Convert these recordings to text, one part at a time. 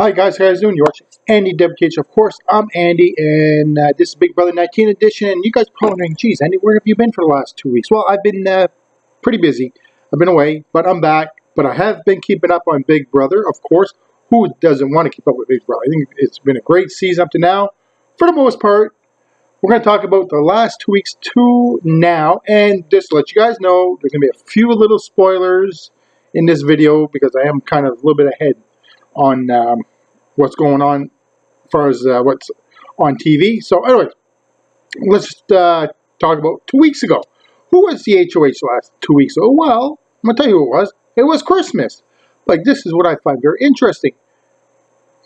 Hi guys, how you guys doing? You're watching Andy WTH. Of course, I'm Andy, and this is Big Brother 19 edition. And you guys are probably wondering, geez, Andy, where have you been for the last 2 weeks? Well, I've been pretty busy. I've been away, but I'm back. But I have been keeping up on Big Brother, of course. Who doesn't want to keep up with Big Brother? I think it's been a great season up to now. For the most part, we're going to talk about the last 2 weeks to now. And just to let you guys know, there's going to be a few little spoilers in this video because I am kind of a little bit ahead on what's going on as far as what's on TV. So anyways, let's talk about 2 weeks ago. Who was the HOH last 2 weeks ago? Well, I'm going to tell you who it was. It was Christmas. Like, this is what I find very interesting,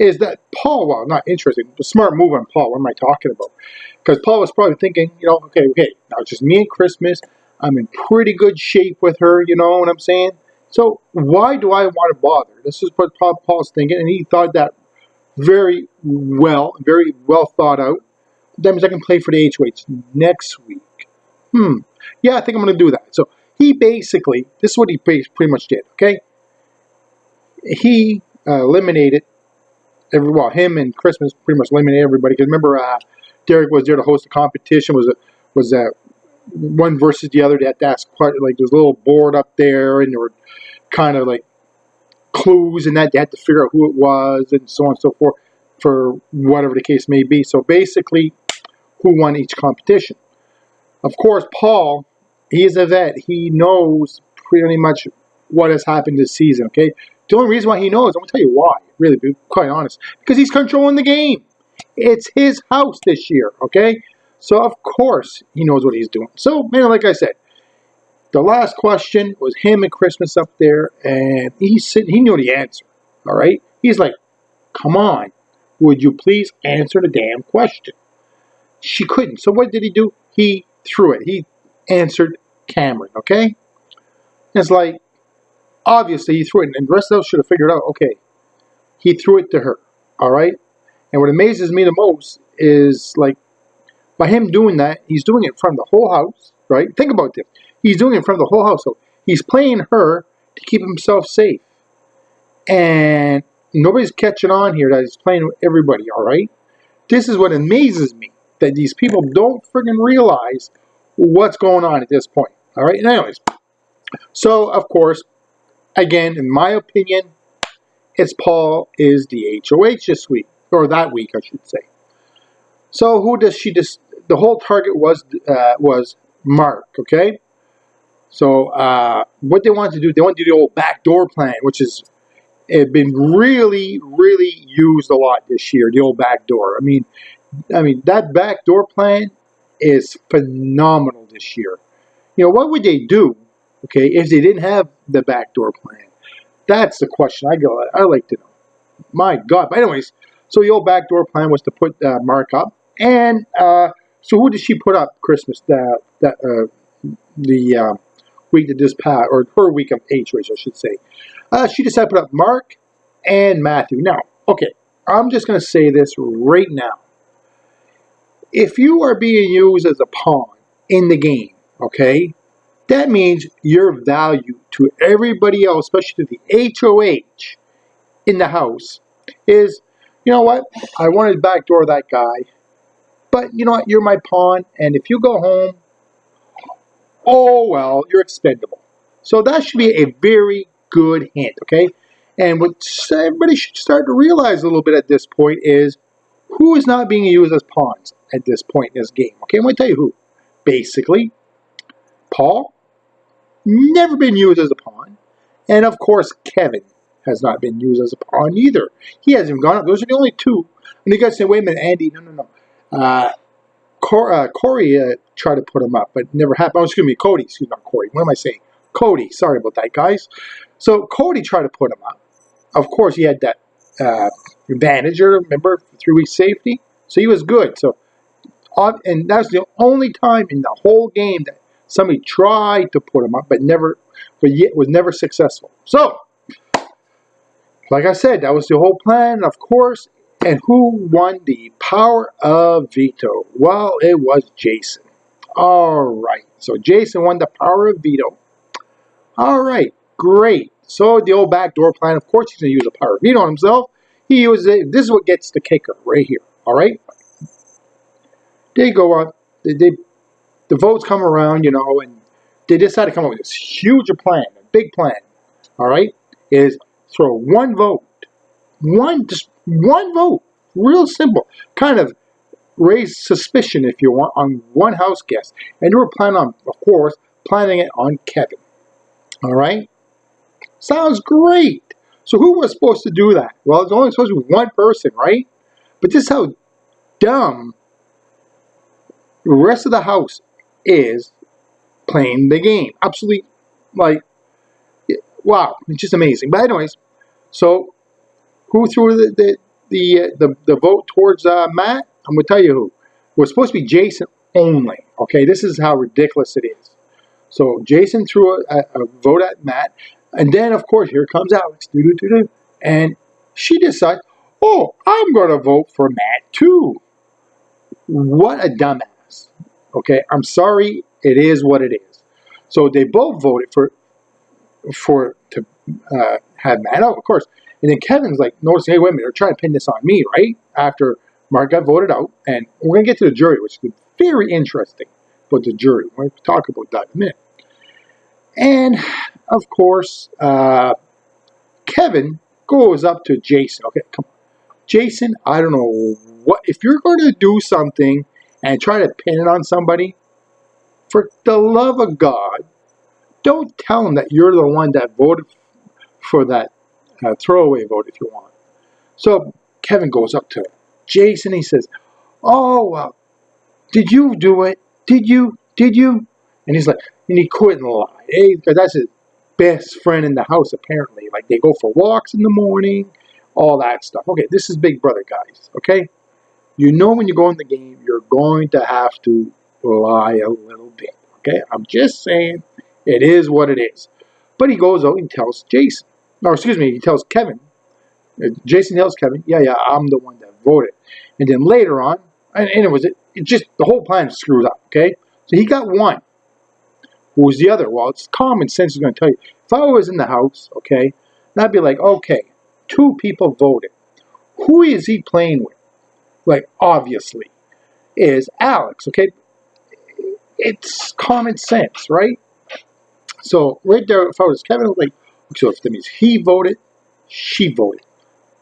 is that Paul, well, not interesting, a smart move on Paul. What am I talking about? Because Paul was probably thinking, okay, now it's just me and Christmas. I'm in pretty good shape with her, you know what I'm saying? So why do I want to bother? This is what Paul's thinking, and he thought that very well thought out. That means I can play for the HOH next week. Yeah, I think I'm going to do that. So he basically, this is what he pretty much did, okay? He eliminated him and Christmas pretty much eliminated everybody. Because remember, Derek was there to host the competition. Was one versus the other. They had to ask, like, there's a little board up there, and there were kind of like clues and that they had to figure out who it was and so on and so forth for whatever the case may be. So basically, who won each competition? Of course, Paul, he is a vet. He knows pretty much what has happened this season, okay? The only reason why he knows, I'm going to tell you why, really, to be quite honest, because he's controlling the game. It's his house this year, okay? So, of course, he knows what he's doing. So, man, like I said, the last question was him and Christmas up there, and he knew the answer, all right? He's like, come on, would you please answer the damn question? She couldn't. So what did he do? He threw it. He answered Cameron, okay? It's like, obviously he threw it, and the rest of us should have figured out, okay, he threw it to her, all right? And what amazes me the most is, like, by him doing that, he's doing it from the whole house, right? Think about this. He's doing it from the whole house. So he's playing her to keep himself safe. And nobody's catching on here that he's playing with everybody, all right? This is what amazes me, that these people don't friggin' realize what's going on at this point, all right? And anyways, so, of course, again, in my opinion, it's Paul is the HOH this week, or that week, I should say. So who does she just, the whole target was Mark, okay? So what they want to do, they want to do the old backdoor plan, which is been really, really used a lot this year, the old backdoor. I mean, that backdoor plan is phenomenal this year. You know, what would they do, okay, if they didn't have the backdoor plan? That's the question I like to know. My God. But anyways, so the old backdoor plan was to put Mark up. And so who did she put up Christmas, the week that just passed, or her week of HOH, I should say. She decided to put up Mark and Matthew. Now, okay, I'm just going to say this right now. If you are being used as a pawn in the game, okay, that means your value to everybody else, especially to the HOH in the house, is, you know what, I wanted to backdoor that guy, but you know what, you're my pawn, and if you go home, oh well, you're expendable. So that should be a very good hint, okay? And what everybody should start to realize a little bit at this point is who is not being used as pawns at this point in this game, okay? I'm going to tell you who. Basically, Paul, never been used as a pawn. And of course, Kevin has not been used as a pawn either. He hasn't gone up. Those are the only two. And you guys say, wait a minute, Andy, no. Corey tried to put him up, but it never happened. Oh, excuse me, Cody. Excuse me, not Corey. What am I saying? Cody. Sorry about that, guys. So Cody tried to put him up. Of course, he had that advantage, remember, 3 weeks safety. So he was good. So, and that's the only time in the whole game that somebody tried to put him up, but yet was never successful. So, like I said, that was the whole plan, of course. And who won the power of veto? Well, it was Jason. All right. So Jason won the power of veto. All right. Great. So the old backdoor plan, of course, he's going to use the power of veto on himself. This is what gets the kicker right here. All right, they go up. The votes come around, and they decide to come up with this huge plan, a big plan. All right, is throw one vote, just one vote, real simple, kind of raise suspicion, if you want, on one house guest, and they were planning it on Kevin. All right, sounds great. So who was supposed to do that? Well, it's only supposed to be one person, right? But this is how dumb the rest of the house is playing the game. Absolutely, like, wow, it's just amazing. But anyways, so who threw the vote towards Matt? I'm gonna tell you who. It was supposed to be Jason only. Okay, this is how ridiculous it is. So Jason threw a vote at Matt, and then of course here comes Alex, and she decides, oh, I'm gonna vote for Matt too. What a dumbass. Okay, I'm sorry, it is what it is. So they both voted to have Matt out, of course. And then Kevin's like noticing, hey, wait a minute, they're trying to pin this on me, right? After Mark got voted out. And we're going to get to the jury, which is very interesting. But the jury, we're going to talk about that in a minute. And, of course, Kevin goes up to Jason. Okay, come on. Jason, I don't know what, if you're going to do something and try to pin it on somebody, for the love of God, don't tell them that you're the one that voted for that throwaway vote, if you want. So Kevin goes up to Jason. He says, oh, did you do it? Did you? And he's like, and he couldn't lie, because that's his best friend in the house, apparently. Like, they go for walks in the morning, all that stuff. Okay, this is Big Brother, guys, okay? You know when you go in the game, you're going to have to lie a little bit, okay? I'm just saying, it is what it is. But he goes out and tells Jason. Or, excuse me, he tells Kevin. Jason tells Kevin, yeah, I'm the one that voted. And then later on, and it just, the whole plan screwed up, okay? So he got one. Who was the other? Well, it's common sense is going to tell you. If I was in the house, okay, I'd be like, okay, 2 people voted. Who is he playing with? Like, obviously, is Alex, okay? It's common sense, right? So, right there, if I was Kevin, I was like, so if that means he voted, she voted.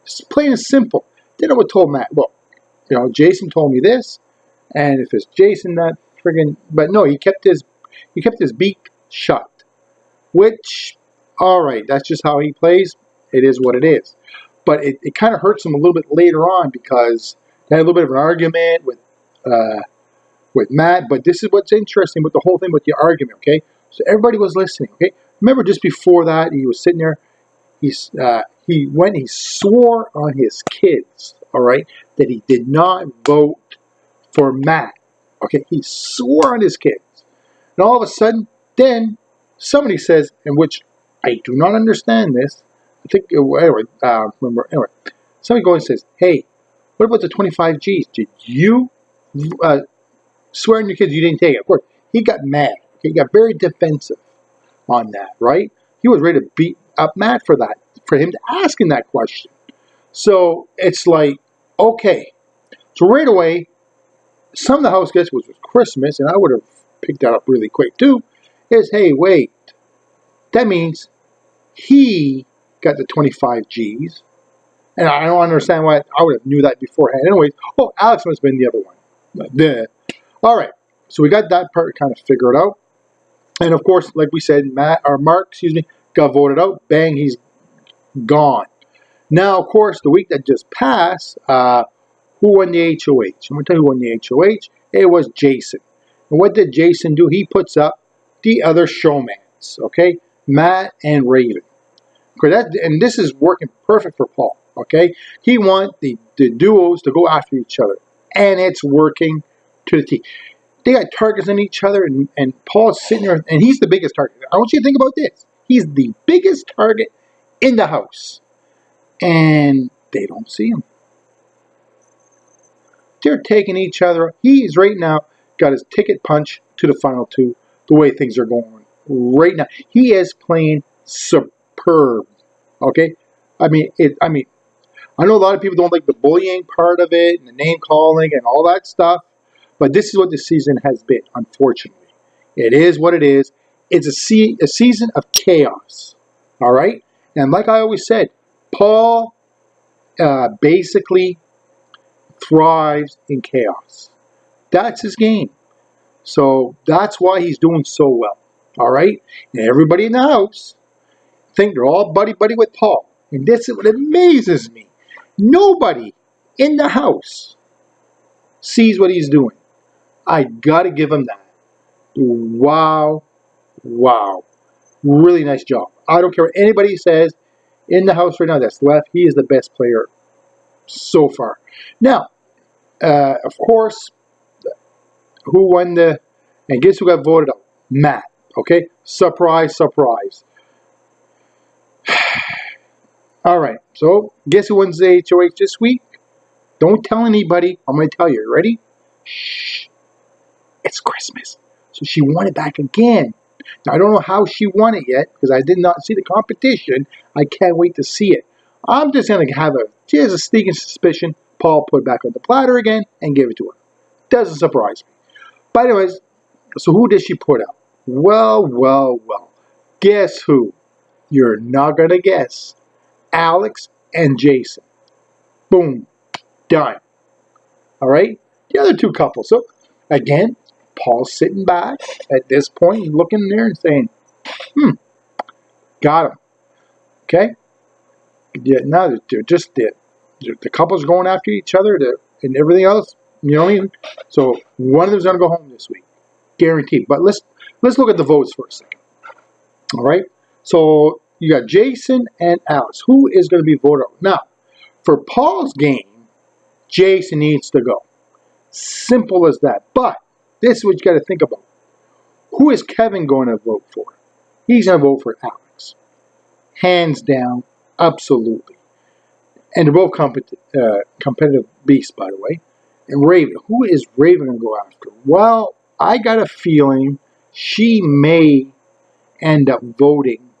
It's plain and simple. Then I would have told Matt, look, Jason told me this, and if it's Jason that friggin', but no, he kept his beak shut. Which, all right, that's just how he plays. It is what it is. But it kind of hurts him a little bit later on, because they had a little bit of an argument with Matt. But this is what's interesting with the whole thing with the argument, okay? So everybody was listening, okay? Remember, just before that, he was sitting there. He swore on his kids, all right, that he did not vote for Matt. Okay, he swore on his kids. And all of a sudden, then somebody says, in which I do not understand this. I think anyway, somebody goes and says, "Hey, what about the 25 G's? Did you swear on your kids you didn't take it?" Of course, he got mad. Okay, he got very defensive on that, right? He was ready to beat up Matt for that, for him asking that question. So it's like, okay. So right away, some of the house guests, which was Christmas, and I would have picked that up really quick too, is, hey, wait. That means he got the 25 G's. And I don't understand why I would have knew that beforehand. Anyways, Alex must have been the other one. All right. So we got that part kind of figured out. And of course, like we said, Mark, got voted out. Bang, he's gone. Now, of course, the week that just passed, who won the HOH? I'm going to tell you who won the HOH. It was Jason. And what did Jason do? He puts up the other showmans, okay? Matt and Raven. And this is working perfect for Paul, okay? He wants the duos to go after each other. And it's working to the T. They got targets on each other, and Paul's sitting there, and he's the biggest target. I want you to think about this. He's the biggest target in the house. And they don't see him. They're taking each other. He's right now got his ticket punch to the final 2, the way things are going right now. He is playing superb. Okay? I mean, I know a lot of people don't like the bullying part of it and the name calling and all that stuff, but this is what the season has been, unfortunately. It is what it is. It's a season of chaos, all right? And like I always said, Paul basically thrives in chaos. That's his game. So that's why he's doing so well, all right? And everybody in the house think they're all buddy-buddy with Paul. And this is what amazes me. Nobody in the house sees what he's doing. I got to give him that. Wow. Wow. Really nice job. I don't care what anybody says in the house right now that's left. He is the best player so far. Now, of course, who won and guess who got voted out? Matt. Okay? Surprise, surprise. All right. So, guess who wins the HOH this week? Don't tell anybody. I'm going to tell you. Ready? Shh. It's Christmas. So she won it back again. Now, I don't know how she won it yet because I did not see the competition. I can't wait to see it. I'm just going to have a sneaking suspicion Paul put it back on the platter again and give it to her. Doesn't surprise me. But anyways, so who did she put out? Well, well, well. Guess who? You're not going to guess. Alex and Jason. Boom. Done. All right? The other two couples. So, again, Paul's sitting back at this point, looking there and saying, got him. Okay? Yeah, now they're just the couple's going after each other and everything else. You know what I mean? So one of them's going to go home this week. Guaranteed. But let's look at the votes for a second. All right? So you got Jason and Alex. Who is going to be voted out? Now, for Paul's game, Jason needs to go. Simple as that. But this is what you got to think about. Who is Kevin going to vote for? He's going to vote for Alex. Hands down, absolutely. And they're both competitive beasts, by the way. And Raven. Who is Raven going to go after? Well, I got a feeling she may end up voting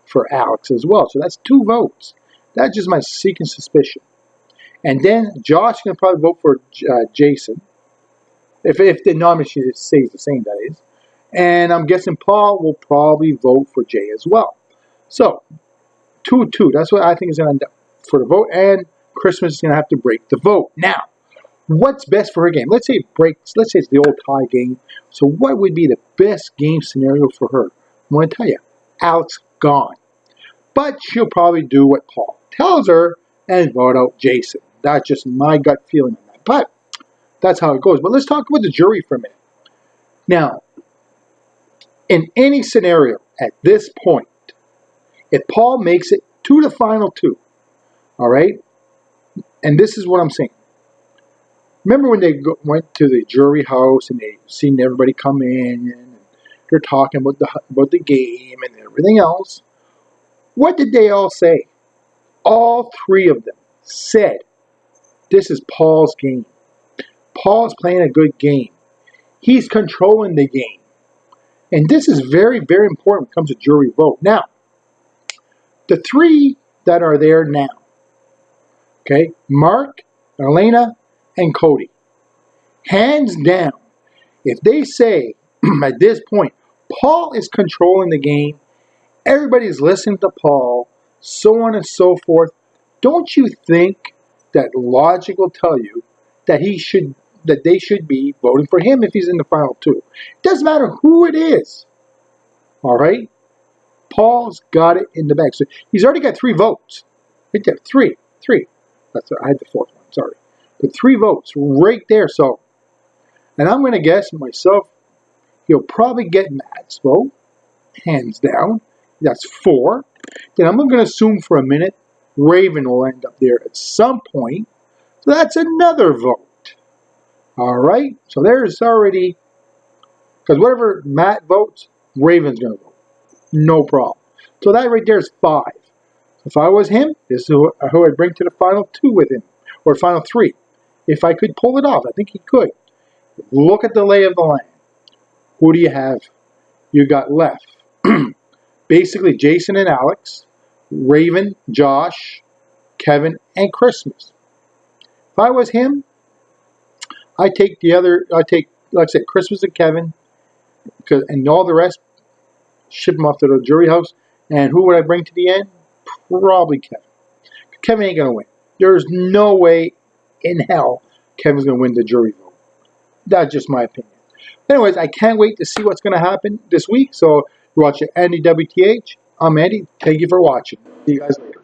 for Alex as well. So that's 2 votes. That's just my secret suspicion. And then Josh is going to probably vote for Jason. If the nomination stays the same, that is. And I'm guessing Paul will probably vote for Jay as well. So, 2-2. That's what I think is going to end up for the vote. And Christmas is going to have to break the vote. Now, what's best for her game? Let's say it breaks. Let's say it's the old tie game. So what would be the best game scenario for her? I'm going to tell you. Alex gone. But she'll probably do what Paul tells her and vote out Jason. That's just my gut feeling on that. But that's how it goes. But let's talk about the jury for a minute. Now, in any scenario at this point, if Paul makes it to the final 2, all right, and this is what I'm saying. Remember when they went to the jury house and they seen everybody come in and they're talking about the game and everything else? What did they all say? All 3 of them said, this is Paul's game. Paul's playing a good game. He's controlling the game. And this is very, very important when it comes to jury vote. Now, the 3 that are there now, okay, Mark, Elena, and Cody, hands down, if they say at this point, Paul is controlling the game, everybody's listening to Paul, so on and so forth, don't you think that logic will tell you that they should be voting for him if he's in the final 2? It doesn't matter who it is. All right? Paul's got it in the bag. So he's already got 3 votes. Right there. 3. I had the 4th one. Sorry. But 3 votes right there. So, and I'm going to guess myself, he'll probably get Matt's vote. Hands down. That's 4. Then I'm going to assume for a minute Raven will end up there at some point. So that's another vote. All right? So there's already, because whatever Matt votes, Raven's going to vote. No problem. So that right there is 5. If I was him, this is who I'd bring to the final 2 with him, or final 3. If I could pull it off, I think he could. Look at the lay of the land. Who do you have? You got left. Basically, Jason and Alex, Raven, Josh, Kevin, and Christmas. If I was him, I take like I said, Christmas and Kevin, and all the rest, ship them off to the jury house. And who would I bring to the end? Probably Kevin. Kevin ain't gonna win. There's no way in hell Kevin's gonna win the jury vote. That's just my opinion. Anyways, I can't wait to see what's gonna happen this week. So you're watching Andy WTH. I'm Andy. Thank you for watching. See you guys later.